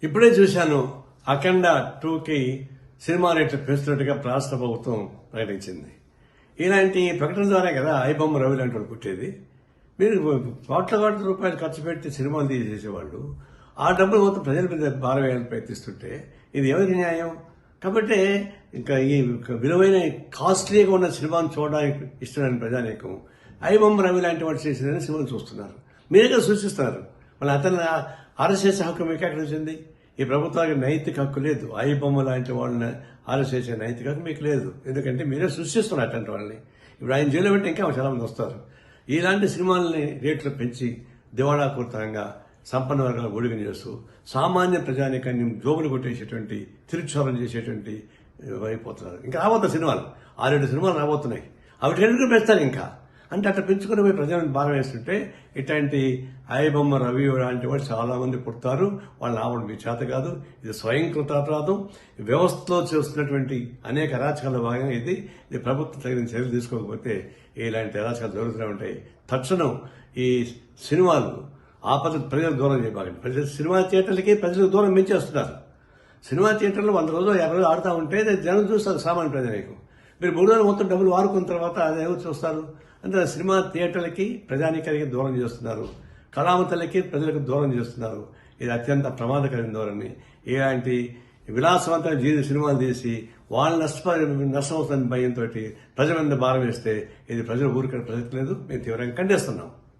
ఇప్పుడే చూశాను అఖండ 2కి సినిమా రేట్లు పెంచుతున్నట్టుగా రాష్ట్ర ప్రభుత్వం ప్రకటించింది. ఇలాంటి ప్రకటన ద్వారా కదా ఐబొమ్మ రవి లాంటి వాళ్ళు పుట్టేది. మీరు కోట్ల కోట్ల రూపాయలు ఖర్చు పెట్టి సినిమాలు తీసేసేవాళ్ళు ఆ డబ్బులు మొత్తం ప్రజల మీద భారం వేయాలని ప్రయత్నిస్తుంటే ఇది ఎవరికి న్యాయం? కాబట్టి ఇంకా ఈ విలువైన కాస్ట్లీగా ఉన్న సినిమాను చూడడానికి ఇష్టమైన ప్రజానీకం ఐబొమ్మ రవి లాంటి వాడు చేసిన సినిమాలు చూస్తున్నారు. మీరేగా సూచిస్తున్నారు. మళ్ళీ అతను అరెస్ట్ చేసే హక్కు మీకు ఎక్కడ వచ్చింది? ఈ ప్రభుత్వానికి నైతిక హక్కు లేదు. ఐబొమ్మ లాంటి వాళ్ళని అరెస్ట్ చేసే నైతిక హక్కు మీకు లేదు. ఎందుకంటే మీరే సృష్టిస్తున్నారు అట్లాంటి వాళ్ళని. ఇప్పుడు ఆయన జైలు పెట్టి ఇంకా చాలా మంది వస్తారు. ఇలాంటి సినిమాలని రేట్లు పెంచి దివాళాకూర్తంగా సంపన్న వర్గాల ఊడిగం చేస్తూ సామాన్య ప్రజానికాన్ని జోబులు కొట్టేసేటువంటి తిరుక్షోభం చేసేటువంటి అయిపోతున్నారు. ఇంకా రాబోతున్న సినిమాలు 6-7 సినిమాలు రాబోతున్నాయి. అవి ఎందుకు పెంచుతారు ఇంకా అంటే అట్లా పెంచుకుని పోయి ప్రజలను భారం వేస్తుంటే ఇట్లాంటి ఐబొమ్మ రవి లాంటి వాళ్ళు చాలా మంది పుడతారు. వాళ్ళు రావడం మీ చేత కాదు. ఇది స్వయంకృత అపరాధం. వ్యవస్థలో చేస్తున్నటువంటి అనేక అరాచకాల భాగంగా ఇది ప్రభుత్వం తగిన చర్యలు తీసుకోకపోతే ఇలాంటి అరాచకాలు జరుగుతూనే ఉంటాయి. తక్షణం ఈ సినిమాలు పద్ధతి ప్రజలకు దూరం చేయబాకండి. ప్రజలు సినిమా థియేటర్లకి ప్రజలకు దూరం పెంచేస్తున్నారు. సినిమా థియేటర్లు 100 రోజులు 50 రోజులు ఆడుతూ ఉంటే జనం చూస్తారు. సామాన్య ప్రజలకు మీరు 3 రోజులు మొత్తం డబ్బులు వాడుకున్న తర్వాత అది ఎవరు చూస్తారు? అంటే సినిమా థియేటర్లకి ప్రజానీకానికి దూరం చేస్తున్నారు. కళావంతులకి ప్రజలకు దూరం చేస్తున్నారు. ఇది అత్యంత ప్రమాదకరమైన ధోరణి. ఇలాంటి విలాసవంతమైన సినిమాలు తీసి వాళ్ళు నష్టం అవుతున్న భయంతో ప్రజల మీద భారం వేస్తే ఇది ప్రజలు ఊరికే ప్రసక్తి లేదు. మేము తీవ్రంగా ఖండిస్తున్నాం.